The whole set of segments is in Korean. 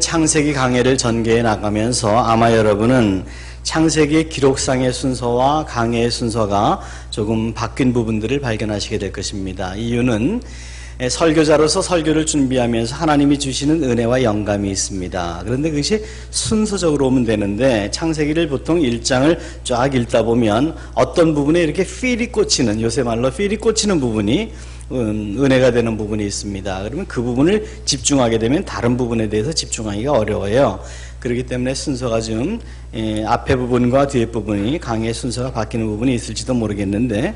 창세기 강해를 전개해 나가면서 아마 여러분은 창세기의 기록상의 순서와 강해의 순서가 조금 바뀐 부분들을 발견하시게 될 것입니다. 이유는 설교자로서 설교를 준비하면서 하나님이 주시는 은혜와 영감이 있습니다. 그런데 그것이 순서적으로 오면 되는데 창세기를 보통 1장을 쫙 읽다 보면 어떤 부분에 이렇게 필이 꽂히는, 요새 말로 필이 꽂히는 부분이 은혜가 되는 부분이 있습니다. 그러면 그 부분을 집중하게 되면 다른 부분에 대해서 집중하기가 어려워요. 그렇기 때문에 순서가 좀 앞에 부분과 뒤에 부분이 강의 순서가 바뀌는 부분이 있을지도 모르겠는데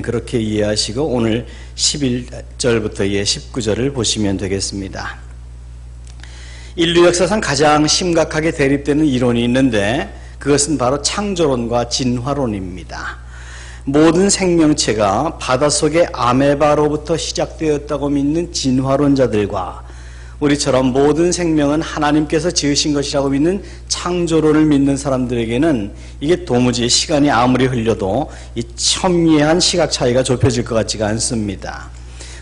그렇게 이해하시고 오늘 11절부터 19절을 보시면 되겠습니다. 인류 역사상 가장 심각하게 대립되는 이론이 있는데 그것은 바로 창조론과 진화론입니다. 모든 생명체가 바닷속의 아메바로부터 시작되었다고 믿는 진화론자들과 우리처럼 모든 생명은 하나님께서 지으신 것이라고 믿는 창조론을 믿는 사람들에게는 이게 도무지 시간이 아무리 흘려도 이 첨예한 시각 차이가 좁혀질 것 같지가 않습니다.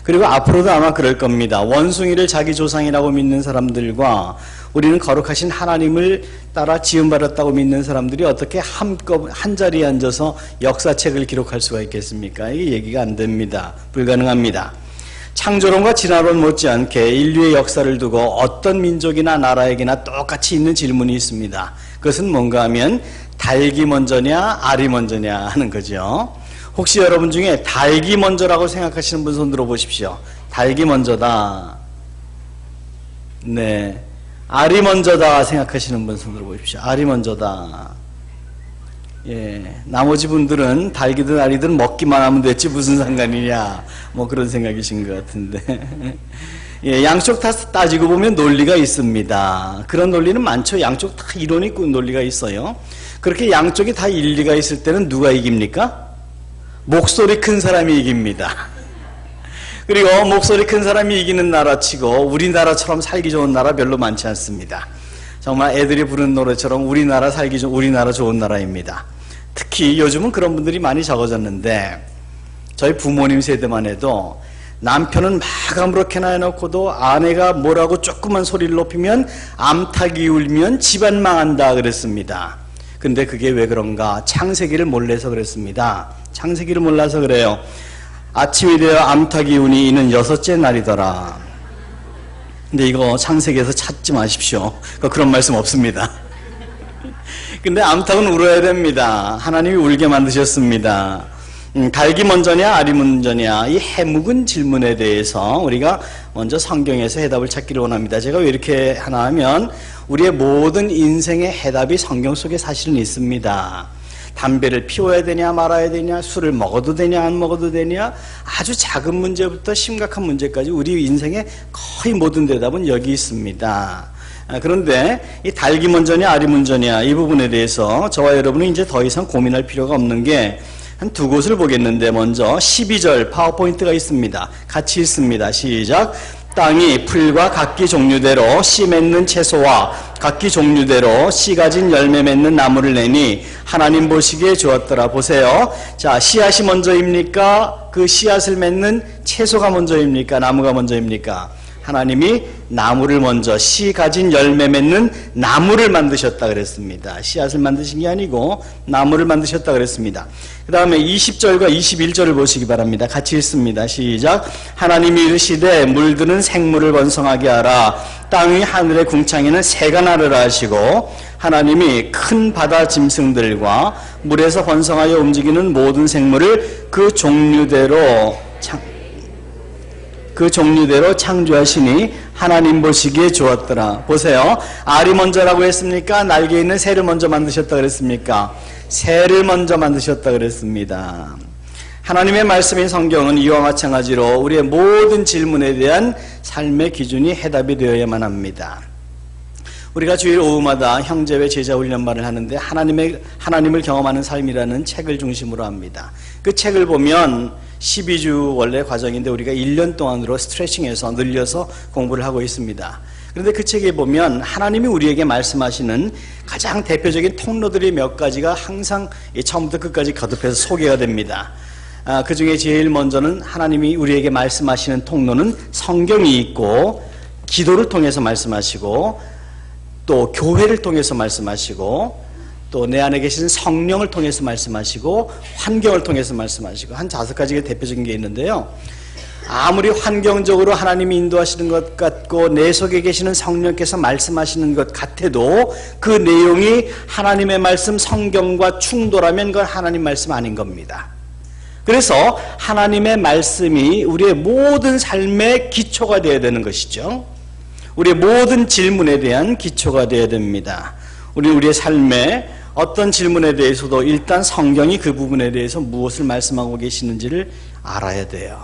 그리고 앞으로도 아마 그럴 겁니다. 원숭이를 자기 조상이라고 믿는 사람들과 우리는 거룩하신 하나님을 따라 지음받았다고 믿는 사람들이 어떻게 한 자리에 앉아서 역사책을 기록할 수가 있겠습니까? 이게 얘기가 안 됩니다. 불가능합니다. 창조론과 진화론 못지않게 인류의 역사를 두고 어떤 민족이나 나라에게나 똑같이 있는 질문이 있습니다. 그것은 뭔가 하면 닭이 먼저냐 알이 먼저냐 하는 거죠. 혹시 여러분 중에 닭이 먼저라고 생각하시는 분 손 들어보십시오. 닭이 먼저다. 네. 알이 먼저다 생각하시는 분 손 들어보십시오. 알이 먼저다. 예. 나머지 분들은 닭이든 알이든 먹기만 하면 됐지 무슨 상관이냐. 뭐 그런 생각이신 것 같은데. 예, 양쪽 다 따지고 보면 논리가 있습니다. 그런 논리는 많죠. 양쪽 다 이론이 있고 논리가 있어요. 그렇게 양쪽이 다 일리가 있을 때는 누가 이깁니까? 목소리 큰 사람이 이깁니다. 그리고 목소리 큰 사람이 이기는 나라치고 우리나라처럼 살기 좋은 나라 별로 많지 않습니다. 정말 애들이 부르는 노래처럼 우리나라 좋은 나라입니다. 특히 요즘은 그런 분들이 많이 적어졌는데 저희 부모님 세대만 해도 남편은 막 아무렇게나 해놓고도 아내가 뭐라고 조그만 소리를 높이면 암탉이 울면 집안 망한다 그랬습니다. 근데 그게 왜 그런가? 창세기를 몰라서 그랬습니다. 창세기를 몰라서 그래요. 아침이 되어 암탉이 우니 이는 6째 날이더라. 근데 이거 창세기에서 찾지 마십시오. 그런 말씀 없습니다. 근데 암탉은 울어야 됩니다. 하나님이 울게 만드셨습니다. 닭이 먼저냐 알이 먼저냐 이 해묵은 질문에 대해서 우리가 먼저 성경에서 해답을 찾기를 원합니다. 제가 왜 이렇게 하나 하면 우리의 모든 인생의 해답이 성경 속에 사실은 있습니다. 담배를 피워야 되냐 말아야 되냐, 술을 먹어도 되냐 안 먹어도 되냐, 아주 작은 문제부터 심각한 문제까지 우리 인생의 거의 모든 대답은 여기 있습니다. 그런데 이 닭이 먼저냐 알이 먼저냐 이 부분에 대해서 저와 여러분은 이제 더 이상 고민할 필요가 없는 게 한 두 곳을 보겠는데 먼저 12절 파워포인트가 있습니다. 같이 읽습니다. 시작. 땅이 풀과 각기 종류대로 씨 맺는 채소와 각기 종류대로 씨 가진 열매 맺는 나무를 내니 하나님 보시기에 좋았더라. 보세요. 자, 씨앗이 먼저입니까? 그 씨앗을 맺는 채소가 먼저입니까? 나무가 먼저입니까? 하나님이 나무를 먼저 씨 가진 열매 맺는 나무를 만드셨다 그랬습니다. 씨앗을 만드신 게 아니고 나무를 만드셨다 그랬습니다. 그 다음에 20절과 21절을 보시기 바랍니다. 같이 읽습니다. 시작. 하나님이 이르시되 물드는 생물을 번성하게 하라. 땅 위 하늘의 궁창에는 새가 나르라 하시고 하나님이 큰 바다 짐승들과 물에서 번성하여 움직이는 모든 생물을 그 종류대로 창조하시니 하나님 보시기에 좋았더라. 보세요. 알이 먼저라고 했습니까? 날개 있는 새를 먼저 만드셨다 그랬습니까? 새를 먼저 만드셨다 그랬습니다. 하나님의 말씀인 성경은 이와 마찬가지로 우리의 모든 질문에 대한 삶의 기준이 해답이 되어야만 합니다. 우리가 주일 오후마다 형제회 제자 훈련반을 하는데 하나님을 경험하는 삶이라는 책을 중심으로 합니다. 그 책을 보면 12주 원래 과정인데 우리가 1년 동안으로 스트레칭해서 늘려서 공부를 하고 있습니다. 그런데 그 책에 보면 하나님이 우리에게 말씀하시는 가장 대표적인 통로들이 몇 가지가 항상 처음부터 끝까지 거듭해서 소개가 됩니다. 그 중에 제일 먼저는 하나님이 우리에게 말씀하시는 통로는 성경이 있고 기도를 통해서 말씀하시고 또 교회를 통해서 말씀하시고 또 내 안에 계신 성령을 통해서 말씀하시고 환경을 통해서 말씀하시고 한 5가지가 대표적인 게 있는데요. 아무리 환경적으로 하나님이 인도하시는 것 같고 내 속에 계시는 성령께서 말씀하시는 것 같아도 그 내용이 하나님의 말씀 성경과 충돌하면 그건 하나님 말씀 아닌 겁니다. 그래서 하나님의 말씀이 우리의 모든 삶의 기초가 되어야 되는 것이죠. 우리의 모든 질문에 대한 기초가 되어야 됩니다. 우리의 삶에 어떤 질문에 대해서도 일단 성경이 그 부분에 대해서 무엇을 말씀하고 계시는지를 알아야 돼요.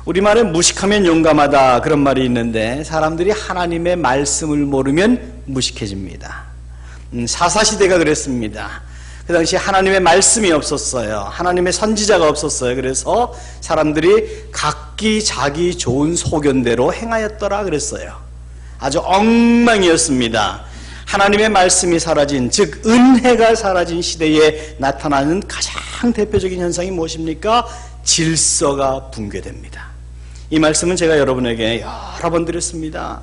우리말에 무식하면 용감하다 그런 말이 있는데 사람들이 하나님의 말씀을 모르면 무식해집니다. 사사시대가 그랬습니다. 그 당시 하나님의 말씀이 없었어요. 하나님의 선지자가 없었어요. 그래서 사람들이 각기 자기 좋은 소견대로 행하였더라 그랬어요. 아주 엉망이었습니다. 하나님의 말씀이 사라진, 즉 은혜가 사라진 시대에 나타나는 가장 대표적인 현상이 무엇입니까? 질서가 붕괴됩니다. 이 말씀은 제가 여러분에게 여러 번 드렸습니다.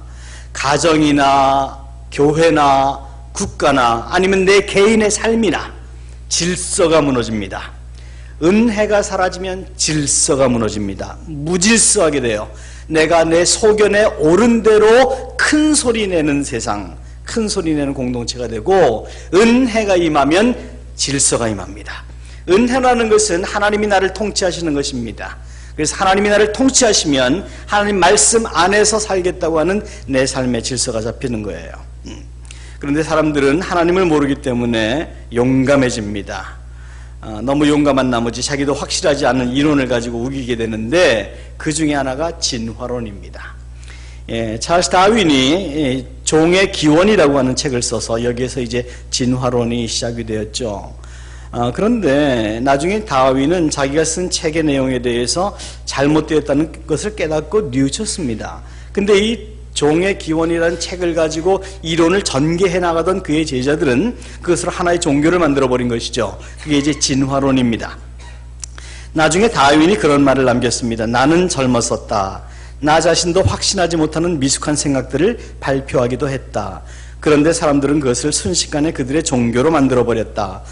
가정이나 교회나 국가나 아니면 내 개인의 삶이나 질서가 무너집니다. 은혜가 사라지면 질서가 무너집니다. 무질서하게 돼요. 내가 내 소견에 옳은 대로 큰 소리 내는 세상, 큰 소리 내는 공동체가 되고, 은혜가 임하면 질서가 임합니다. 은혜라는 것은 하나님이 나를 통치하시는 것입니다. 그래서 하나님이 나를 통치하시면 하나님 말씀 안에서 살겠다고 하는 내 삶의 질서가 잡히는 거예요. 그런데 사람들은 하나님을 모르기 때문에 용감해집니다. 너무 용감한 나머지 자기도 확실하지 않은 이론을 가지고 우기게 되는데 그 중에 하나가 진화론입니다. 찰스 다윈이 종의 기원이라고 하는 책을 써서 여기에서 이제 진화론이 시작이 되었죠. 그런데 나중에 다윈은 자기가 쓴 책의 내용에 대해서 잘못되었다는 것을 깨닫고 뉘우쳤습니다. 근데 이 종의 기원이라는 책을 가지고 이론을 전개해 나가던 그의 제자들은 그것으로 하나의 종교를 만들어버린 것이죠. 그게 이제 진화론입니다. 나중에 다윈이 그런 말을 남겼습니다. 나는 젊었었다. 나 자신도 확신하지 못하는 미숙한 생각들을 발표하기도 했다. 그런데 사람들은 그것을 순식간에 그들의 종교로 만들어버렸다.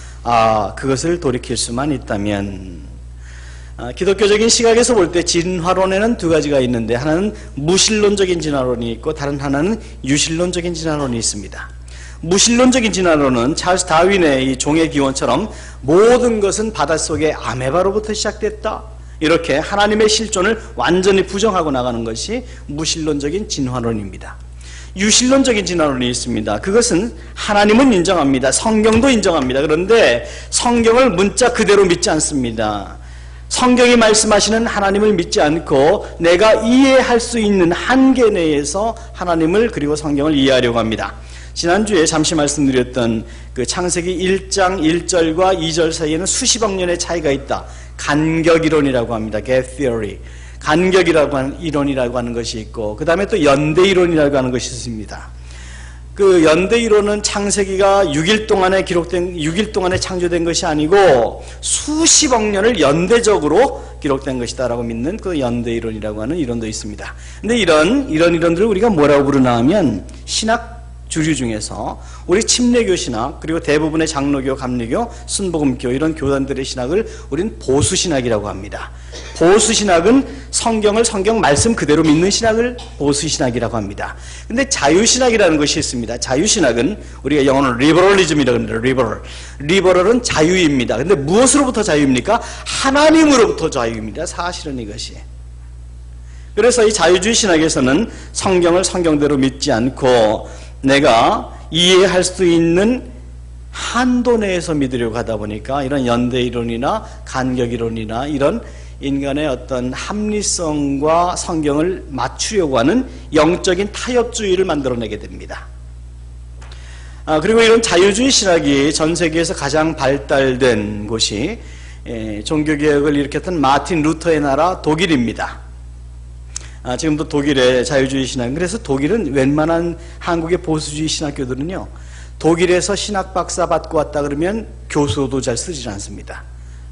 그것을 돌이킬 수만 있다면. 기독교적인 시각에서 볼 때 진화론에는 2가지가 있는데 하나는 무신론적인 진화론이 있고 다른 하나는 유신론적인 진화론이 있습니다. 무신론적인 진화론은 찰스 다윈의 이 종의 기원처럼 모든 것은 바닷속의 아메바로부터 시작됐다, 이렇게 하나님의 실존을 완전히 부정하고 나가는 것이 무신론적인 진화론입니다. 유신론적인 진화론이 있습니다. 그것은 하나님은 인정합니다. 성경도 인정합니다. 그런데 성경을 문자 그대로 믿지 않습니다. 성경이 말씀하시는 하나님을 믿지 않고 내가 이해할 수 있는 한계 내에서 하나님을 그리고 성경을 이해하려고 합니다. 지난주에 잠시 말씀드렸던 그 창세기 1장 1절과 2절 사이에는 수십억 년의 차이가 있다. 간격이론이라고 합니다. gap theory. 간격이라고 하는 이론이라고 하는 것이 있고, 그 다음에 또 연대이론이라고 하는 것이 있습니다. 그 연대이론은 창세기가 6일 동안에 창조된 것이 아니고 수십억 년을 연대적으로 기록된 것이다라고 믿는 그 연대이론이라고 하는 이론도 있습니다. 근데 이런 이론들을 우리가 뭐라고 부르나 하면 신학 주류 중에서 우리 침례교 신학, 그리고 대부분의 장로교, 감리교, 순복음교 이런 교단들의 신학을 우리는 보수신학이라고 합니다. 보수신학은 성경을 성경 말씀 그대로 믿는 신학을 보수신학이라고 합니다. 근데 자유신학이라는 것이 있습니다. 자유신학은 우리가 영어로 리버럴리즘이라고 합니다. 리버럴은 자유입니다. 근데 무엇으로부터 자유입니까? 하나님으로부터 자유입니다. 사실은 이것이. 그래서 이 자유주의 신학에서는 성경을 성경대로 믿지 않고 내가 이해할 수 있는 한도 내에서 믿으려고 하다 보니까 이런 연대이론이나 간격이론이나 이런 인간의 어떤 합리성과 성경을 맞추려고 하는 영적인 타협주의를 만들어내게 됩니다. 그리고 이런 자유주의 신학이 전 세계에서 가장 발달된 곳이 종교개혁을 일으켰던 마틴 루터의 나라 독일입니다. 지금도 독일의 자유주의 신학, 그래서 독일은 웬만한 한국의 보수주의 신학교들은요, 독일에서 신학 박사 받고 왔다 그러면 교수도 잘 쓰지 않습니다.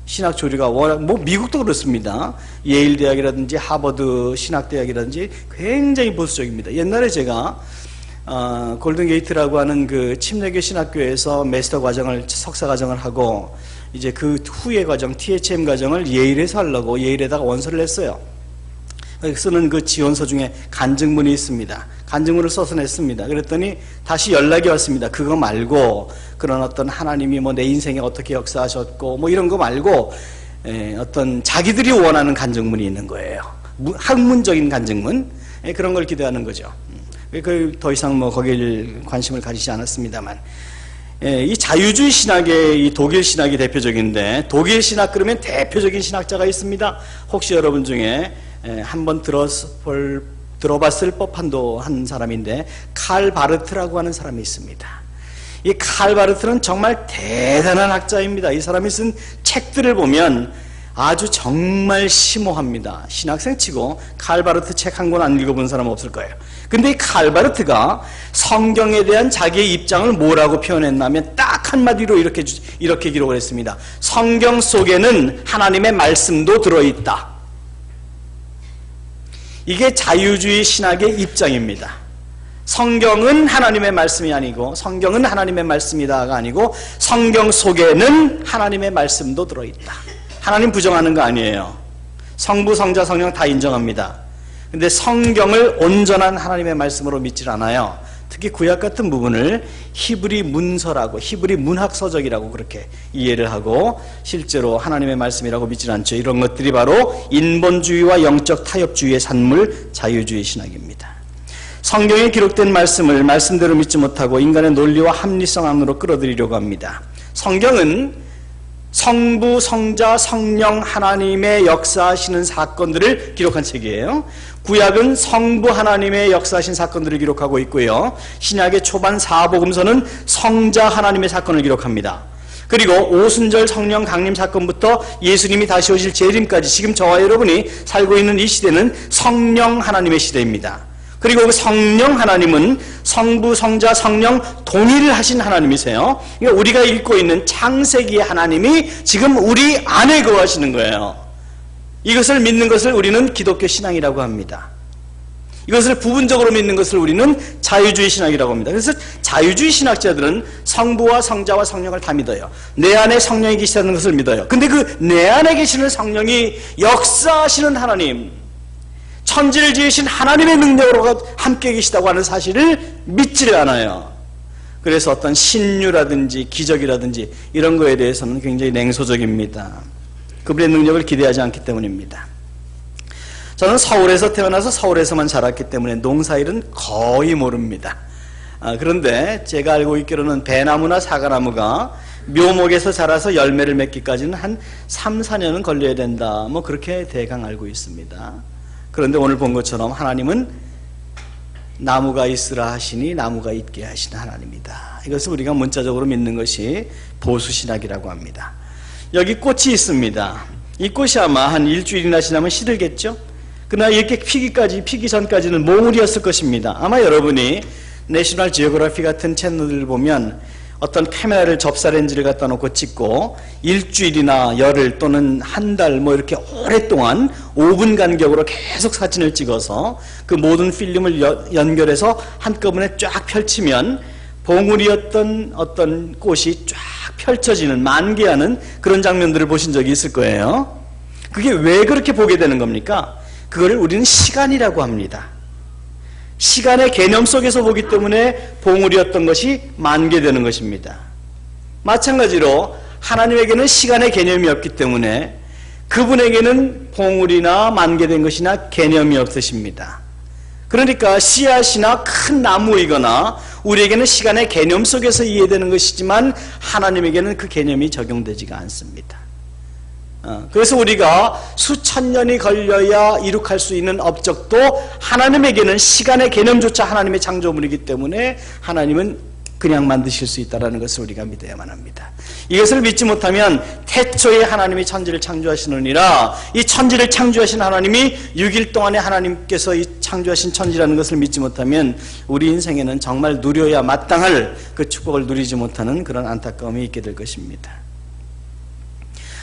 신학 조류가 워낙, 미국도 그렇습니다. 예일 대학이라든지 하버드 신학대학이라든지 굉장히 보수적입니다. 옛날에 제가 골든게이트라고 하는 그 침례교 신학교에서 마스터 과정을, 석사 과정을 하고 이제 그 후의 과정, THM 과정을 예일에서 하려고 예일에다가 원서를 냈어요. 쓰는 그 지원서 중에 간증문이 있습니다. 간증문을 써서 냈습니다. 그랬더니 다시 연락이 왔습니다. 그거 말고 그런 어떤 하나님이 뭐 내 인생에 어떻게 역사하셨고 뭐 이런 거 말고 어떤 자기들이 원하는 간증문이 있는 거예요. 학문적인 간증문, 그런 걸 기대하는 거죠. 그 더 이상 뭐 거기에 관심을 가지지 않았습니다만, 이 자유주의 신학의 이 독일 신학이 대표적인데, 독일 신학 그러면 대표적인 신학자가 있습니다. 혹시 여러분 중에 한번 들어봤을 법한도 한 사람인데, 칼 바르트라고 하는 사람이 있습니다. 이 칼 바르트는 정말 대단한 학자입니다. 이 사람이 쓴 책들을 보면 아주 정말 심오합니다. 신학생 치고 칼 바르트 책 한 권 안 읽어본 사람 없을 거예요. 근데 이 칼 바르트가 성경에 대한 자기의 입장을 뭐라고 표현했냐면 딱 한마디로 이렇게 기록을 했습니다. 성경 속에는 하나님의 말씀도 들어있다. 이게 자유주의 신학의 입장입니다. 성경은 하나님의 말씀이 아니고, 성경은 하나님의 말씀이다가 아니고, 성경 속에는 하나님의 말씀도 들어있다. 하나님 부정하는 거 아니에요. 성부, 성자, 성령 다 인정합니다. 근데 성경을 온전한 하나님의 말씀으로 믿질 않아요. 특히 구약 같은 부분을 히브리 문서라고, 히브리 문학서적이라고 그렇게 이해를 하고 실제로 하나님의 말씀이라고 믿질 않죠. 이런 것들이 바로 인본주의와 영적 타협주의의 산물, 자유주의 신학입니다. 성경에 기록된 말씀을 말씀대로 믿지 못하고 인간의 논리와 합리성 안으로 끌어들이려고 합니다. 성경은 성부, 성자, 성령 하나님의 역사하시는 사건들을 기록한 책이에요. 구약은 성부 하나님의 역사하신 사건들을 기록하고 있고요. 신약의 초반 사복음서는 성자 하나님의 사건을 기록합니다. 그리고 오순절 성령 강림 사건부터 예수님이 다시 오실 재림까지 지금 저와 여러분이 살고 있는 이 시대는 성령 하나님의 시대입니다. 그리고 그 성령 하나님은 성부, 성자, 성령 동일을 하신 하나님이세요. 그러니까 우리가 읽고 있는 창세기의 하나님이 지금 우리 안에 거하시는 거예요. 이것을 믿는 것을 우리는 기독교 신앙이라고 합니다. 이것을 부분적으로 믿는 것을 우리는 자유주의 신학이라고 합니다. 그래서 자유주의 신학자들은 성부와 성자와 성령을 다 믿어요. 내 안에 성령이 계시다는 것을 믿어요. 근데 그 내 안에 계시는 성령이 역사하시는 하나님, 천지를 지으신 하나님의 능력으로 함께 계시다고 하는 사실을 믿지를 않아요. 그래서 어떤 신유라든지 기적이라든지 이런 거에 대해서는 굉장히 냉소적입니다. 그분의 능력을 기대하지 않기 때문입니다. 저는 서울에서 태어나서 서울에서만 자랐기 때문에 농사일은 거의 모릅니다. 그런데 제가 알고 있기로는 배나무나 사과나무가 묘목에서 자라서 열매를 맺기까지는 한 3, 4년은 걸려야 된다. 뭐 그렇게 대강 알고 있습니다. 그런데 오늘 본 것처럼 하나님은 나무가 있으라 하시니 나무가 있게 하시는 하나님이다. 이것을 우리가 문자적으로 믿는 것이 보수신학이라고 합니다. 여기 꽃이 있습니다. 이 꽃이 아마 한 일주일이나 지나면 시들겠죠? 그러나 이렇게 피기 전까지는 몽울이었을 것입니다. 아마 여러분이 내셔널 지오그래피 같은 채널을 보면 어떤 카메라를 접사렌즈를 갖다 놓고 찍고 일주일이나 열흘 또는 한 달 뭐 이렇게 오랫동안 5분 간격으로 계속 사진을 찍어서 그 모든 필름을 연결해서 한꺼번에 쫙 펼치면 봉우리였던 어떤 꽃이 쫙 펼쳐지는, 만개하는 그런 장면들을 보신 적이 있을 거예요. 그게 왜 그렇게 보게 되는 겁니까? 그걸 우리는 시간이라고 합니다. 시간의 개념 속에서 보기 때문에 봉우리였던 것이 만개되는 것입니다. 마찬가지로 하나님에게는 시간의 개념이 없기 때문에 그분에게는 봉우리나 만개된 것이나 개념이 없으십니다. 그러니까 씨앗이나 큰 나무이거나 우리에게는 시간의 개념 속에서 이해되는 것이지만 하나님에게는 그 개념이 적용되지가 않습니다. 그래서 우리가 수천 년이 걸려야 이룩할 수 있는 업적도 하나님에게는 시간의 개념조차 하나님의 창조물이기 때문에 하나님은 그냥 만드실 수 있다는 것을 우리가 믿어야만 합니다. 이것을 믿지 못하면 태초에 하나님이 천지를 창조하시느니라, 이 천지를 창조하신 하나님이 6일 동안에 하나님께서 이 창조하신 천지라는 것을 믿지 못하면 우리 인생에는 정말 누려야 마땅할 그 축복을 누리지 못하는 그런 안타까움이 있게 될 것입니다.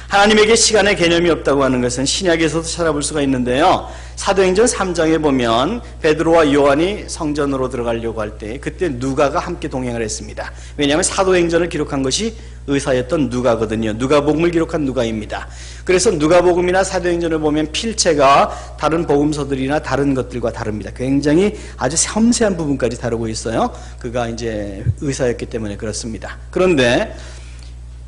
하나님에게 시간의 개념이 없다고 하는 것은 신약에서도 찾아볼 수가 있는데요. 사도행전 3장에 보면 베드로와 요한이 성전으로 들어가려고 할 때 그때 누가가 함께 동행을 했습니다. 왜냐하면 사도행전을 기록한 것이 의사였던 누가거든요. 누가복음을 기록한 누가입니다. 그래서 누가복음이나 사도행전을 보면 필체가 다른 복음서들이나 다른 것들과 다릅니다. 굉장히 아주 섬세한 부분까지 다루고 있어요. 그가 이제 의사였기 때문에 그렇습니다. 그런데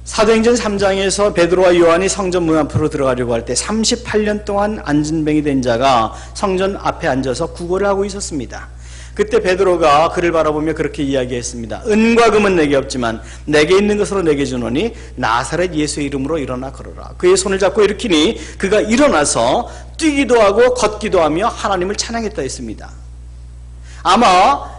사도행전 3장에서 베드로와 요한이 성전 문 앞으로 들어가려고 할 때 38년 동안 안진뱅이 된 자가 성전 앞에 앉아서 구걸을 하고 있었습니다. 그때 베드로가 그를 바라보며 그렇게 이야기했습니다. 은과 금은 내게 없지만 내게 있는 것으로 내게 주노니 나사렛 예수의 이름으로 일어나 걸어라. 그의 손을 잡고 일으키니 그가 일어나서 뛰기도 하고 걷기도 하며 하나님을 찬양했다 했습니다. 아마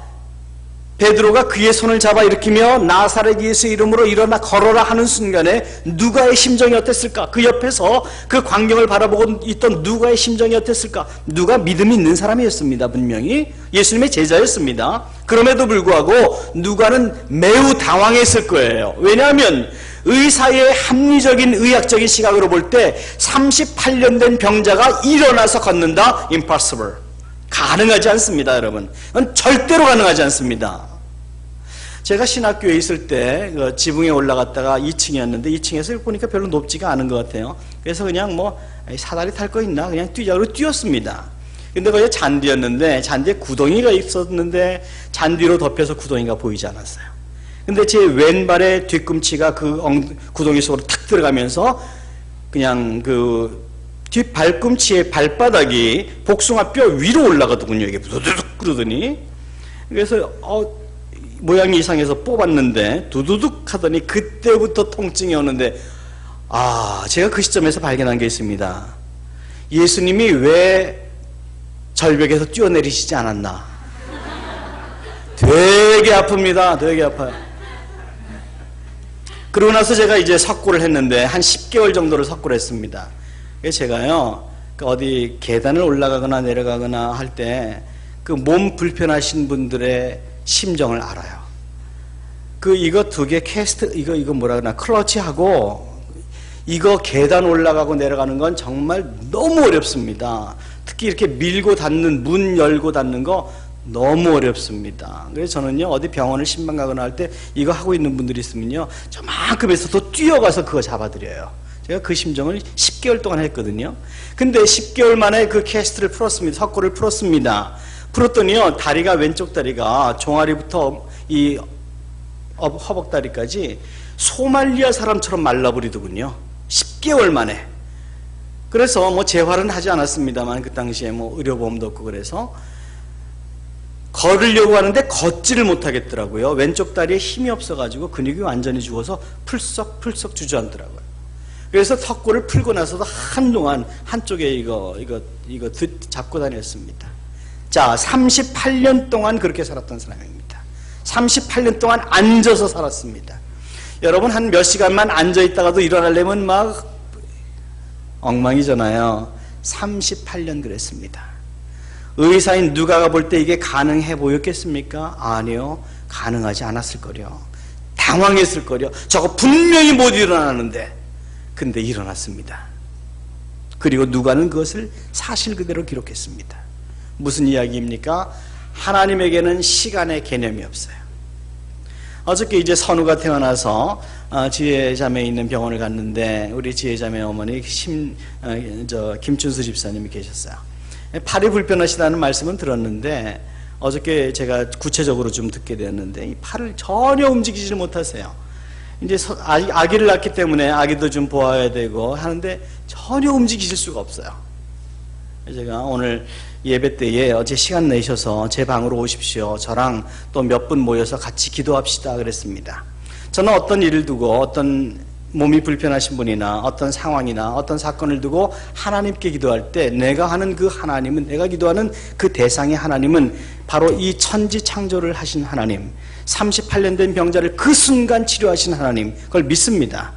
베드로가 그의 손을 잡아 일으키며 나사렛 예수의 이름으로 일어나 걸어라 하는 순간에 누가의 심정이 어땠을까? 그 옆에서 그 광경을 바라보고 있던 누가의 심정이 어땠을까? 누가 믿음이 있는 사람이었습니다. 분명히 예수님의 제자였습니다. 그럼에도 불구하고 누가는 매우 당황했을 거예요. 왜냐하면 의사의 합리적인 의학적인 시각으로 볼 때 38년 된 병자가 일어나서 걷는다? Impossible. 가능하지 않습니다, 여러분. 그건 절대로 가능하지 않습니다. 제가 신학교에 있을 때 지붕에 올라갔다가 2층이었는데 2층에서 보니까 별로 높지가 않은 것 같아요. 그래서 그냥 뭐 사다리 탈 거 있나 그냥 뛰자고 뛰었습니다. 근데 거기 잔디였는데 잔디에 구덩이가 있었는데 잔디로 덮여서 구덩이가 보이지 않았어요. 근데 제 왼발의 뒤꿈치가 그 구덩이 속으로 탁 들어가면서 그냥 그 뒷발꿈치의 발바닥이 복숭아뼈 위로 올라가더군요. 이게 두두둑 그러더니. 그래서 모양이 이상해서 뽑았는데 두두둑 하더니 그때부터 통증이 오는데 제가 그 시점에서 발견한 게 있습니다. 예수님이 왜 절벽에서 뛰어내리시지 않았나. 되게 아픕니다. 되게 아파요. 그러고 나서 제가 이제 석고를 했는데 한 10개월 정도를 석고를 했습니다. 제가요, 어디 계단을 올라가거나 내려가거나 할 때 그 몸 불편하신 분들의 심정을 알아요. 이거 두 개 이거 뭐라 그러나 클러치하고 이거 계단 올라가고 내려가는 건 정말 너무 어렵습니다. 특히 이렇게 밀고 닫는 문 열고 닫는 거 너무 어렵습니다. 그래서 저는요, 어디 병원을 신방 가거나 할 때 이거 하고 있는 분들이 있으면요, 저만큼에서 더 뛰어가서 그거 잡아드려요. 제가 그 심정을 10개월 동안 했거든요. 근데 10개월 만에 그 캐스트를 풀었습니다. 석고를 풀었습니다. 풀었더니요, 다리가, 왼쪽 다리가 종아리부터 이 허벅다리까지 소말리아 사람처럼 말라버리더군요. 10개월 만에. 그래서 뭐 재활은 하지 않았습니다만 그 당시에 뭐 의료보험도 없고 그래서 걸으려고 하는데 걷지를 못하겠더라고요. 왼쪽 다리에 힘이 없어가지고 근육이 완전히 죽어서 풀썩풀썩 주저앉더라고요. 그래서 석고를 풀고 나서도 한동안 한쪽에 이거 잡고 다녔습니다. 자, 38년 동안 그렇게 살았던 사람입니다. 38년 동안 앉아서 살았습니다. 여러분 한 몇 시간만 앉아있다가도 일어나려면 막 엉망이잖아요. 38년 그랬습니다. 의사인 누가가 볼 때 이게 가능해 보였겠습니까? 아니요. 가능하지 않았을 거려. 당황했을 거려. 저거 분명히 못 일어나는데. 근데 일어났습니다. 그리고 누가는 그것을 사실 그대로 기록했습니다. 무슨 이야기입니까? 하나님에게는 시간의 개념이 없어요. 어저께 이제 선우가 태어나서 지혜자매에 있는 병원을 갔는데 우리 지혜자매 어머니 김춘수 집사님이 계셨어요. 팔이 불편하시다는 말씀은 들었는데 어저께 제가 구체적으로 좀 듣게 되었는데 이 팔을 전혀 움직이지를 못하세요. 이제 아기를 낳기 때문에 아기도 좀 보아야 되고 하는데 전혀 움직이실 수가 없어요. 제가 오늘 예배 때에 어제 시간 내셔서 제 방으로 오십시오. 저랑 또 몇 분 모여서 같이 기도합시다 그랬습니다. 저는 어떤 일을 두고 어떤 몸이 불편하신 분이나 어떤 상황이나 어떤 사건을 두고 하나님께 기도할 때 내가 하는 그 하나님은, 내가 기도하는 그 대상의 하나님은 바로 이 천지 창조를 하신 하나님, 38년 된 병자를 그 순간 치료하신 하나님, 그걸 믿습니다.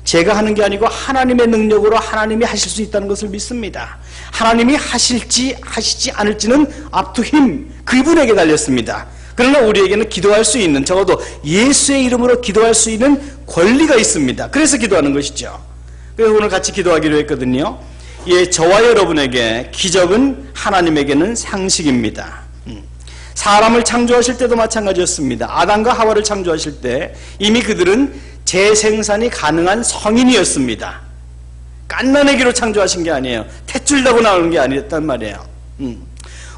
제가 하는 게 아니고 하나님의 능력으로 하나님이 하실 수 있다는 것을 믿습니다. 하나님이 하실지 하시지 않을지는 up to him, 그분에게 달렸습니다. 그러나 우리에게는 기도할 수 있는, 적어도 예수의 이름으로 기도할 수 있는 권리가 있습니다. 그래서 기도하는 것이죠. 그래서 오늘 같이 기도하기로 했거든요. 예, 저와 여러분에게 기적은 하나님에게는 상식입니다. 사람을 창조하실 때도 마찬가지였습니다. 아담과 하와를 창조하실 때 이미 그들은 재생산이 가능한 성인이었습니다. 갓난아기로 창조하신 게 아니에요. 탯줄 다고 나오는 게 아니었단 말이에요.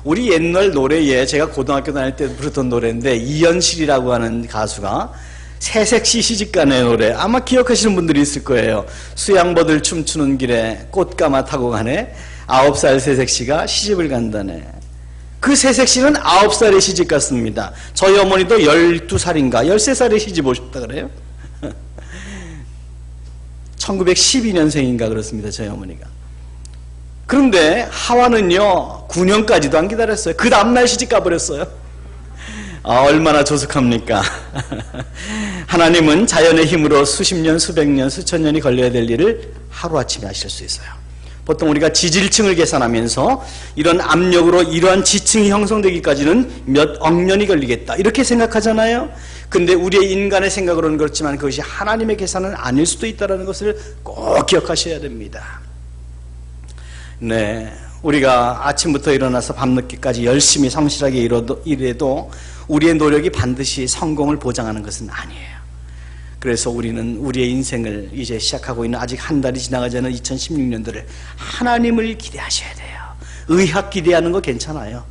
우리 옛날 노래에 제가 고등학교 다닐 때 부르던 노래인데 이현실이라고 하는 가수가 새색시 시집가는 노래 아마 기억하시는 분들이 있을 거예요. 수양버들 춤추는 길에 꽃가마 타고 가네 9살 새색시가 시집을 간다네. 그 새색시는 9살에 시집 갔습니다. 저희 어머니도 12살인가 13살에 시집 오셨다 그래요. 1912년생인가 그렇습니다. 저희 어머니가. 그런데 하와는요 9년까지도 안 기다렸어요. 그 다음날 시집 가버렸어요. 얼마나 조숙합니까? 하나님은 자연의 힘으로 수십 년, 수백 년, 수천 년이 걸려야 될 일을 하루아침에 하실 수 있어요. 보통 우리가 지질층을 계산하면서 이런 압력으로 이러한 지층이 형성되기까지는 몇 억 년이 걸리겠다 이렇게 생각하잖아요. 근데 우리의 인간의 생각으로는 그렇지만 그것이 하나님의 계산은 아닐 수도 있다는 것을 꼭 기억하셔야 됩니다. 네, 우리가 아침부터 일어나서 밤늦게까지 열심히 성실하게 일해도 우리의 노력이 반드시 성공을 보장하는 것은 아니에요. 그래서 우리는 우리의 인생을 이제 시작하고 있는 아직 한 달이 지나가지 않은 2016년도를 하나님을 기대하셔야 돼요. 의학 기대하는 거 괜찮아요.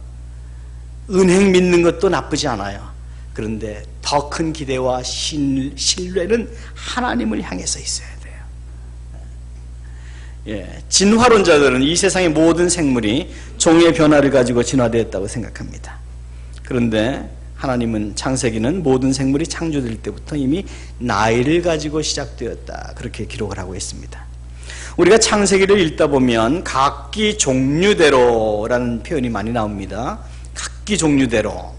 은행 믿는 것도 나쁘지 않아요. 그런데 더 큰 기대와 신뢰는 하나님을 향해서 있어야 돼요. 예, 진화론자들은 이 세상의 모든 생물이 종의 변화를 가지고 진화되었다고 생각합니다. 그런데 하나님은 창세기는 모든 생물이 창조될 때부터 이미 나이를 가지고 시작되었다 그렇게 기록을 하고 있습니다. 우리가 창세기를 읽다 보면 각기 종류대로라는 표현이 많이 나옵니다. 각기 종류대로.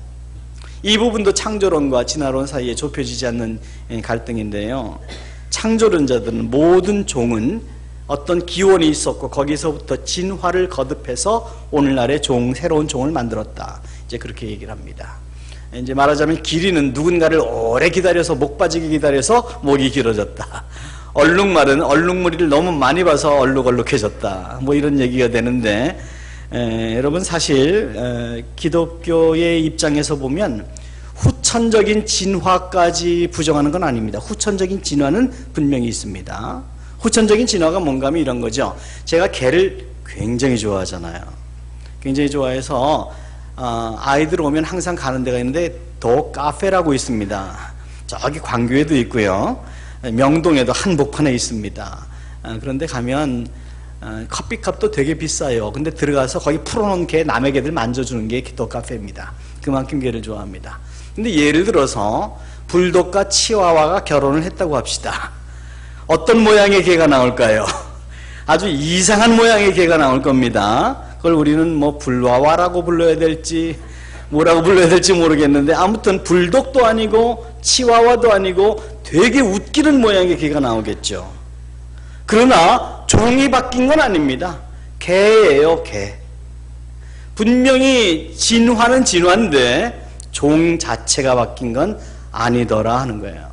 이 부분도 창조론과 진화론 사이에 좁혀지지 않는 갈등인데요. 창조론자들은 모든 종은 어떤 기원이 있었고 거기서부터 진화를 거듭해서 오늘날의 새로운 종을 만들었다. 이제 그렇게 얘기를 합니다. 이제 말하자면 기린은 누군가를 오래 기다려서 목 빠지게 기다려서 목이 길어졌다. 얼룩말은 얼룩무리를 너무 많이 봐서 얼룩얼룩해졌다. 뭐 이런 얘기가 되는데 여러분 사실 기독교의 입장에서 보면 후천적인 진화까지 부정하는 건 아닙니다. 후천적인 진화는 분명히 있습니다. 후천적인 진화가 뭔가 하면 이런 거죠. 제가 개를 굉장히 좋아하잖아요. 굉장히 좋아해서 아이들 오면 항상 가는 데가 있는데 도 카페라고 있습니다. 저기 광교에도 있고요. 명동에도 한복판에 있습니다. 그런데 가면 커피값도 되게 비싸요. 근데 들어가서 거기 풀어놓은 개 남의 개들 만져주는 게 도 카페입니다. 그만큼 개를 좋아합니다. 근데 예를 들어서 불독과 치와와가 결혼을 했다고 합시다. 어떤 모양의 개가 나올까요? 아주 이상한 모양의 개가 나올 겁니다. 그걸 우리는 뭐 불와와라고 불러야 될지 뭐라고 불러야 될지 모르겠는데 아무튼 불독도 아니고 치와와도 아니고 되게 웃기는 모양의 개가 나오겠죠. 그러나 종이 바뀐 건 아닙니다. 개예요, 개. 분명히 진화는 진화인데 종 자체가 바뀐 건 아니더라 하는 거예요.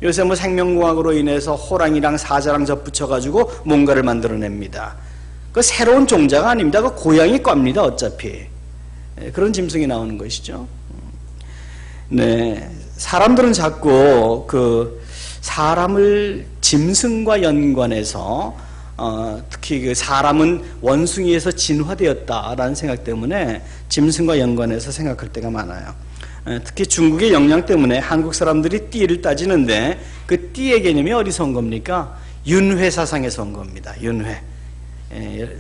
요새 뭐 생명공학으로 인해서 호랑이랑 사자랑 접붙여가지고 뭔가를 만들어냅니다. 그 새로운 종자가 아닙니다. 그 고양이 겁니다. 어차피 그런 짐승이 나오는 것이죠. 네, 사람들은 자꾸 그 사람을 짐승과 연관해서 특히 그 사람은 원숭이에서 진화되었다라는 생각 때문에 짐승과 연관해서 생각할 때가 많아요. 특히 중국의 영향 때문에 한국 사람들이 띠를 따지는데 그 띠의 개념이 어디서 온 겁니까? 윤회 사상에서 온 겁니다. 윤회.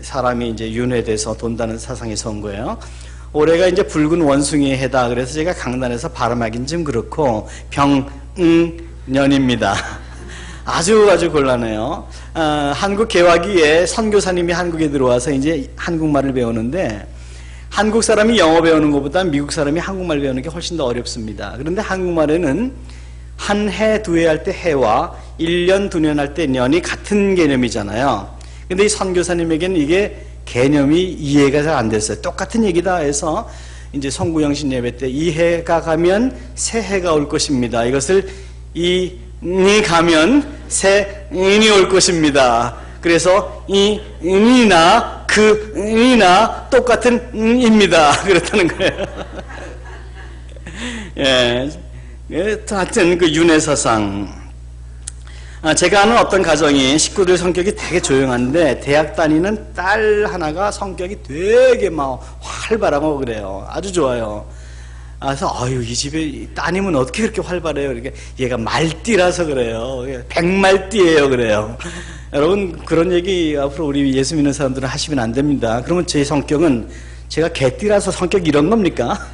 사람이 이제 윤회돼서 돈다는 사상에서 온 거예요. 올해가 이제 붉은 원숭이의 해다. 그래서 제가 강단에서 발음하긴 좀 그렇고 병응년입니다. 아주 곤란해요. 한국 개화기에 선교사님이 한국에 들어와서 이제 한국말을 배우는데 한국 사람이 영어 배우는 것보다 미국 사람이 한국말 배우는 게 훨씬 더 어렵습니다. 그런데 한국말에는 한 해, 두 해 할 때 해와 1년, 2년 할 때 년이 같은 개념이잖아요. 근데 이 선교사님에게는 이게 개념이 이해가 잘 안 됐어요. 똑같은 얘기다 해서 이제 성구영신 예배 때 이 해가 가면 새 해가 올 것입니다. 이것을 이니 가면 새 인이 올 것입니다. 그래서 이 은이나 그 은이나 똑같은 입니다. 그렇다는 거예요. 예, 하여튼 그 윤회사상. 제가 아는 어떤 가정이 식구들 성격이 되게 조용한데 대학 다니는 딸 하나가 성격이 되게 막 활발하고 그래요. 아주 좋아요. 그래서 이 집에 따님은 어떻게 그렇게 활발해요? 이렇게 얘가 말띠라서 그래요. 백말띠예요, 그래요. 여러분 그런 얘기 앞으로 우리 예수 믿는 사람들은 하시면 안 됩니다. 그러면 제 성격은 제가 개띠라서 성격 이런 겁니까?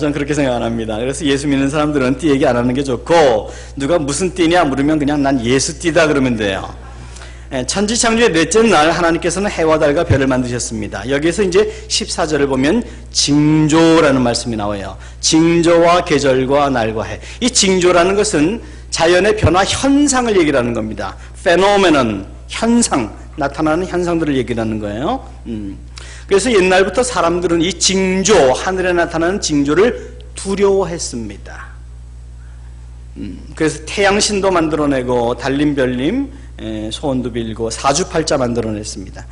전 그렇게 생각 안 합니다. 그래서 예수 믿는 사람들은 띠 얘기 안 하는 게 좋고, 누가 무슨 띠냐 물으면 그냥 난 예수띠다 그러면 돼요. 천지창조의 넷째 날 하나님께서는 해와 달과 별을 만드셨습니다. 여기에서 이제 14절을 보면 징조라는 말씀이 나와요. 징조와 계절과 날과 해. 이 징조라는 것은 자연의 변화 현상을 얘기하는 겁니다. 페노메논, 현상, 나타나는 현상들을 얘기하는 거예요. 그래서 옛날부터 사람들은 이 징조, 하늘에 나타나는 징조를 두려워했습니다. 그래서 태양신도 만들어내고 달림별림, 소원도 빌고 사주팔자 만들어냈습니다.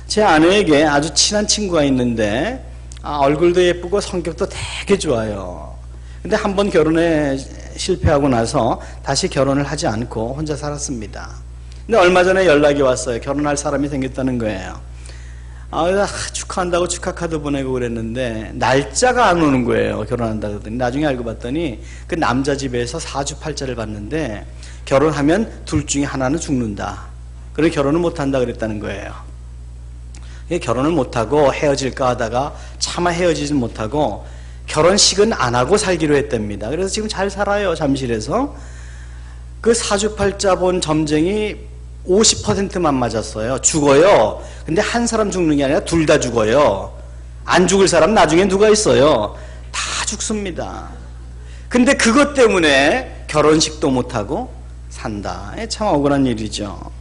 제 아내에게 아주 친한 친구가 있는데 얼굴도 예쁘고 성격도 되게 좋아요. 근데 한번 결혼에 실패하고 나서 다시 결혼을 하지 않고 혼자 살았습니다. 근데 얼마 전에 연락이 왔어요. 결혼할 사람이 생겼다는 거예요. 축하한다고 축하 카드 보내고 그랬는데 날짜가 안 오는 거예요. 결혼한다고 그러더니 나중에 알고 봤더니 그 남자 집에서 사주팔자를 봤는데 결혼하면 둘 중에 하나는 죽는다. 그래 결혼을 못한다 그랬다는 거예요. 결혼을 못하고 헤어질까 하다가 차마 헤어지지 못하고 결혼식은 안 하고 살기로 했답니다. 그래서 지금 잘 살아요. 잠실에서. 그 사주팔자 본 점쟁이 50%만 맞았어요. 죽어요. 근데 한 사람 죽는 게 아니라 둘 다 죽어요. 안 죽을 사람 나중에 누가 있어요? 다 죽습니다. 근데 그것 때문에 결혼식도 못하고 산다. 참 억울한 일이죠.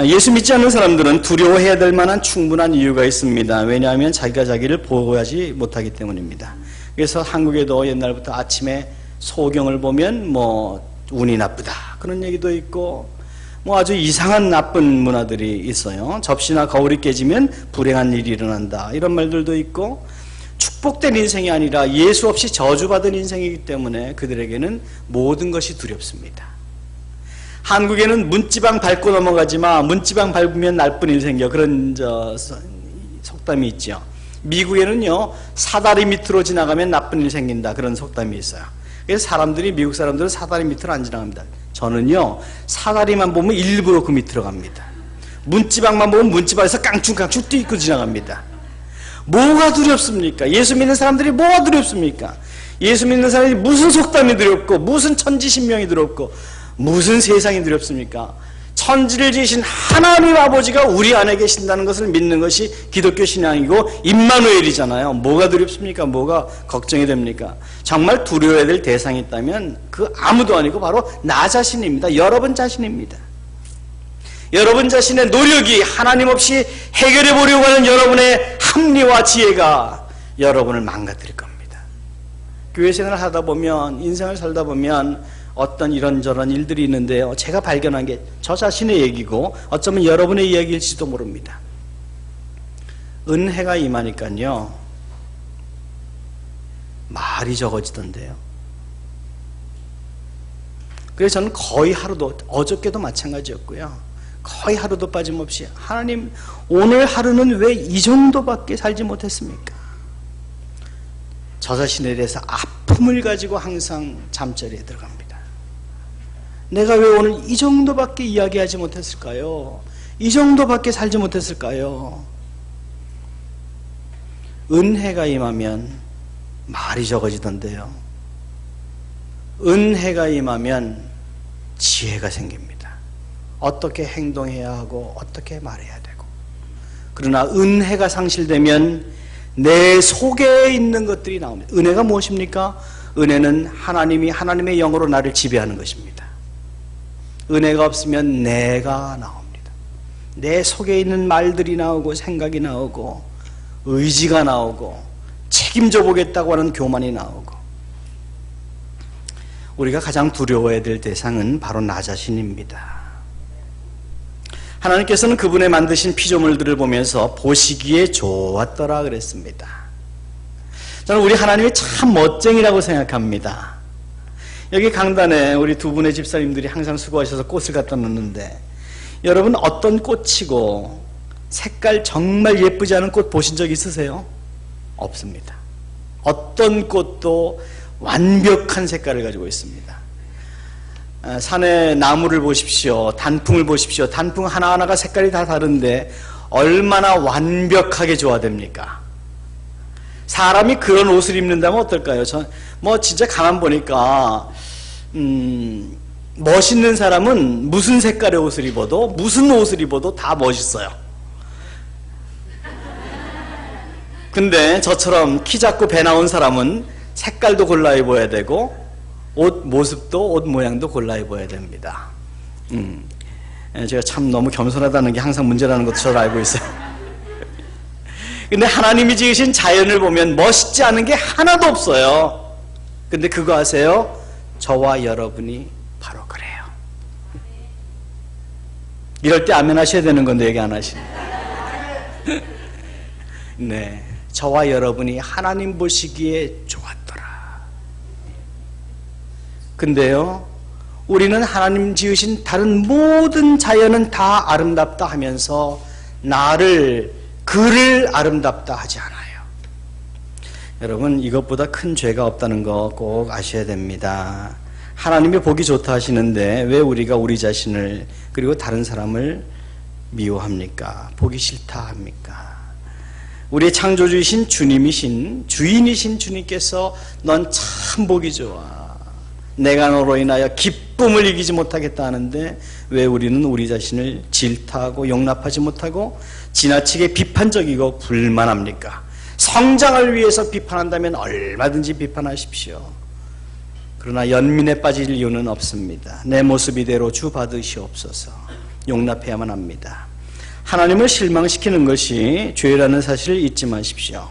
예수 믿지 않는 사람들은 두려워해야 될 만한 충분한 이유가 있습니다. 왜냐하면 자기가 자기를 보호하지 못하기 때문입니다. 그래서 한국에도 옛날부터 아침에 소경을 보면 운이 나쁘다 그런 얘기도 있고 아주 이상한 나쁜 문화들이 있어요. 접시나 거울이 깨지면 불행한 일이 일어난다 이런 말들도 있고, 축복된 인생이 아니라 예수 없이 저주받은 인생이기 때문에 그들에게는 모든 것이 두렵습니다. 한국에는 문지방 밟고 넘어가지 마, 문지방 밟으면 나쁜 일 생겨, 그런 속담이 있죠. 미국에는요 사다리 밑으로 지나가면 나쁜 일 생긴다 그런 속담이 있어요. 그래서 미국 사람들은 사다리 밑으로 안 지나갑니다. 저는요 사다리만 보면 일부러 그 밑으로 갑니다. 문지방만 보면 문지방에서 깡충깡충 뛰고 지나갑니다. 뭐가 두렵습니까? 예수 믿는 사람들이 뭐가 두렵습니까? 예수 믿는 사람이 무슨 속담이 두렵고 무슨 천지신명이 두렵고 무슨 세상이 두렵습니까? 천지를 지으신 하나님 아버지가 우리 안에 계신다는 것을 믿는 것이 기독교 신앙이고 임마누엘이잖아요. 뭐가 두렵습니까? 뭐가 걱정이 됩니까? 정말 두려워야 될 대상이 있다면 그 아무도 아니고 바로 나 자신입니다. 여러분 자신입니다. 여러분 자신의 노력이 하나님 없이 해결해 보려고 하는 여러분의 합리와 지혜가 여러분을 망가뜨릴 겁니다. 교회 생활을 하다 보면, 인생을 살다 보면 어떤 이런저런 일들이 있는데요, 제가 발견한 게 저 자신의 얘기고 어쩌면 여러분의 이야기일지도 모릅니다. 은혜가 임하니까요 말이 적어지던데요. 그래서 저는 거의 하루도, 어저께도 마찬가지였고요, 거의 하루도 빠짐없이 하나님 오늘 하루는 왜 이 정도밖에 살지 못했습니까? 저 자신에 대해서 아픔을 가지고 항상 잠자리에 들어갑니다. 내가 왜 오늘 이 정도밖에 이야기하지 못했을까요? 이 정도밖에 살지 못했을까요? 은혜가 임하면 말이 적어지던데요, 은혜가 임하면 지혜가 생깁니다. 어떻게 행동해야 하고 어떻게 말해야 되고. 그러나 은혜가 상실되면 내 속에 있는 것들이 나옵니다. 은혜가 무엇입니까? 은혜는 하나님이 하나님의 영으로 나를 지배하는 것입니다. 은혜가 없으면 내가 나옵니다. 내 속에 있는 말들이 나오고 생각이 나오고 의지가 나오고 책임져 보겠다고 하는 교만이 나오고. 우리가 가장 두려워해야 될 대상은 바로 나 자신입니다. 하나님께서는 그분의 만드신 피조물들을 보면서 보시기에 좋았더라 그랬습니다. 저는 우리 하나님이 참 멋쟁이라고 생각합니다. 여기 강단에 우리 두 분의 집사님들이 항상 수고하셔서 꽃을 갖다 놓는데, 여러분 어떤 꽃이고 색깔 정말 예쁘지 않은 꽃 보신 적 있으세요? 없습니다. 어떤 꽃도 완벽한 색깔을 가지고 있습니다. 산의 나무를 보십시오. 단풍을 보십시오. 단풍 하나하나가 색깔이 다 다른데 얼마나 완벽하게 조화됩니까? 사람이 그런 옷을 입는다면 어떨까요? 진짜 가만 보니까 멋있는 사람은 무슨 색깔의 옷을 입어도, 무슨 옷을 입어도 다 멋있어요. 근데 저처럼 키 작고 배 나온 사람은 색깔도 골라 입어야 되고 옷 모습도, 옷 모양도 골라 입어야 됩니다. 제가 참 너무 겸손하다는 게 항상 문제라는 것도 잘 알고 있어요. 근데 하나님이 지으신 자연을 보면 멋있지 않은 게 하나도 없어요. 근데 그거 아세요? 저와 여러분이 바로 그래요. 이럴 때 아멘 하셔야 되는 건데 얘기 안 하시네. 네, 저와 여러분이 하나님 보시기에 좋았더라. 근데요, 우리는 하나님 지으신 다른 모든 자연은 다 아름답다 하면서 그를 아름답다 하지 않아요. 여러분, 이것보다 큰 죄가 없다는 거 꼭 아셔야 됩니다. 하나님이 보기 좋다 하시는데 왜 우리가 우리 자신을 그리고 다른 사람을 미워합니까? 보기 싫다 합니까? 우리의 창조주이신 주인이신 주님께서 넌 참 보기 좋아, 내가 너로 인하여 기쁨을 이기지 못하겠다 하는데 왜 우리는 우리 자신을 질타하고 용납하지 못하고 지나치게 비판적이고 불만합니까? 성장을 위해서 비판한다면 얼마든지 비판하십시오. 그러나 연민에 빠질 이유는 없습니다. 내 모습 이대로 주 받으시옵소서. 용납해야만 합니다. 하나님을 실망시키는 것이 죄라는 사실을 잊지 마십시오.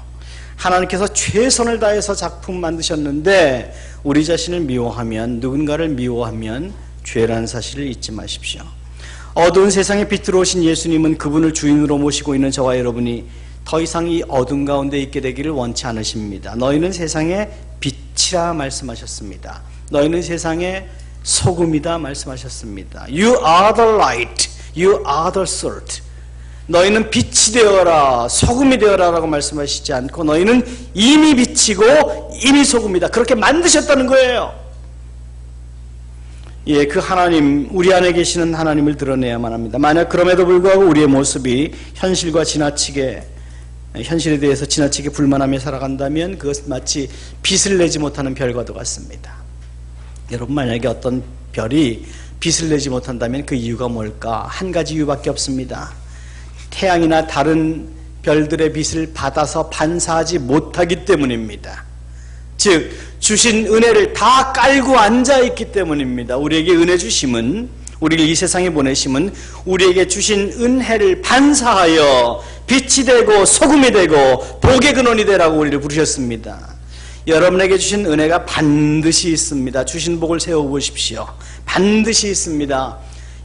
하나님께서 최선을 다해서 작품 만드셨는데 우리 자신을 미워하면, 누군가를 미워하면 죄라는 사실을 잊지 마십시오. 어두운 세상에 빛으로 오신 예수님은 그분을 주인으로 모시고 있는 저와 여러분이 더 이상 이 어둠 가운데 있게 되기를 원치 않으십니다. 너희는 세상의 빛이라 말씀하셨습니다. 너희는 세상의 소금이다 말씀하셨습니다. You are the light, you are the salt. 너희는 빛이 되어라, 소금이 되어라 라고 말씀하시지 않고 너희는 이미 빛이고 이미 소금이다, 그렇게 만드셨다는 거예요. 예, 그 하나님, 우리 안에 계시는 하나님을 드러내야만 합니다. 만약 그럼에도 불구하고 우리의 모습이 현실에 대해서 지나치게 불만하며 살아간다면 그것은 마치 빛을 내지 못하는 별과도 같습니다. 여러분, 만약에 어떤 별이 빛을 내지 못한다면 그 이유가 뭘까? 한 가지 이유밖에 없습니다. 태양이나 다른 별들의 빛을 받아서 반사하지 못하기 때문입니다. 즉, 주신 은혜를 다 깔고 앉아있기 때문입니다. 우리에게 은혜 주심은, 우리를 이 세상에 보내심은 우리에게 주신 은혜를 반사하여 빛이 되고 소금이 되고 복의 근원이 되라고 우리를 부르셨습니다. 여러분에게 주신 은혜가 반드시 있습니다. 주신 복을 세워보십시오. 반드시 있습니다.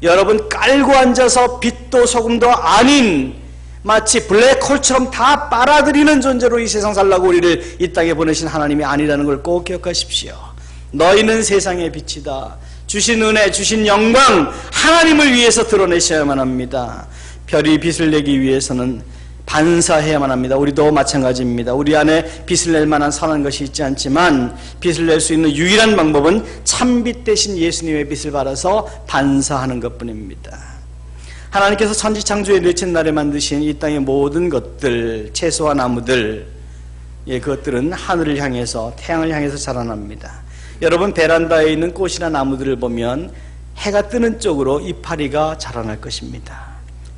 여러분, 깔고 앉아서 빛도 소금도 아닌 마치 블랙홀처럼 다 빨아들이는 존재로 이 세상 살라고 우리를 이 땅에 보내신 하나님이 아니라는 걸 꼭 기억하십시오. 너희는 세상의 빛이다. 주신 은혜, 주신 영광, 하나님을 위해서 드러내셔야만 합니다. 별이 빛을 내기 위해서는 반사해야만 합니다. 우리도 마찬가지입니다. 우리 안에 빛을 낼 만한 선한 것이 있지 않지만 빛을 낼 수 있는 유일한 방법은 참빛 대신 예수님의 빛을 받아서 반사하는 것뿐입니다. 하나님께서 천지창조의 넷째 날에 만드신 이 땅의 모든 것들, 채소와 나무들, 그것들은 하늘을 향해서, 태양을 향해서 자라납니다. 여러분, 베란다에 있는 꽃이나 나무들을 보면 해가 뜨는 쪽으로 이파리가 자라날 것입니다.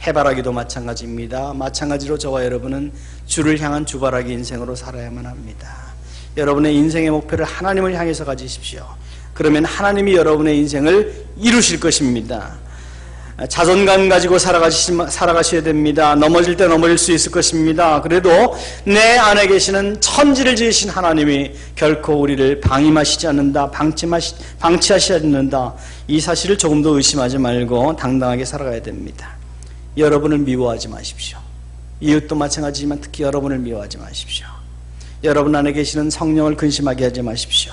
해바라기도 마찬가지입니다. 마찬가지로 저와 여러분은 주를 향한 주바라기 인생으로 살아야만 합니다. 여러분의 인생의 목표를 하나님을 향해서 가지십시오. 그러면 하나님이 여러분의 인생을 이루실 것입니다. 자존감 가지고 살아가셔야 됩니다. 넘어질 때 넘어질 수 있을 것입니다. 그래도 내 안에 계시는 천지를 지으신 하나님이 결코 우리를 방임하시지 않는다, 방치하시지 않는다, 이 사실을 조금도 의심하지 말고 당당하게 살아가야 됩니다. 여러분을 미워하지 마십시오. 이웃도 마찬가지지만 특히 여러분을 미워하지 마십시오. 여러분 안에 계시는 성령을 근심하게 하지 마십시오.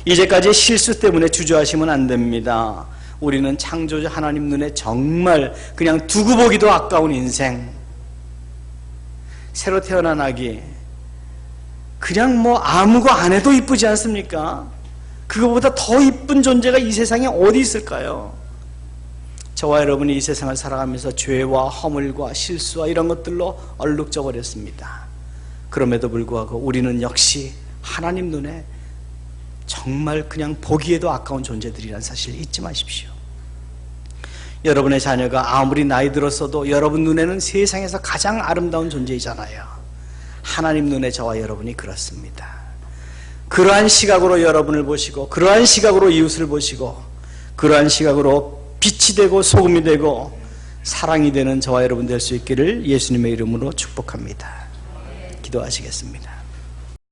이제까지 실수 때문에 주저하시면 안 됩니다. 우리는 창조주 하나님 눈에 정말 그냥 두고 보기도 아까운 인생, 새로 태어난 아기, 그냥 뭐 아무거 안 해도 이쁘지 않습니까? 그거보다 더 이쁜 존재가 이 세상에 어디 있을까요? 저와 여러분이 이 세상을 살아가면서 죄와 허물과 실수와 이런 것들로 얼룩져 버렸습니다. 그럼에도 불구하고 우리는 역시 하나님 눈에 정말 그냥 보기에도 아까운 존재들이라는 사실을 잊지 마십시오. 여러분의 자녀가 아무리 나이 들었어도 여러분 눈에는 세상에서 가장 아름다운 존재이잖아요. 하나님 눈에 저와 여러분이 그렇습니다. 그러한 시각으로 여러분을 보시고, 그러한 시각으로 이웃을 보시고, 그러한 시각으로 빛이 되고 소금이 되고 사랑이 되는 저와 여러분 될 수 있기를 예수님의 이름으로 축복합니다. 기도하시겠습니다.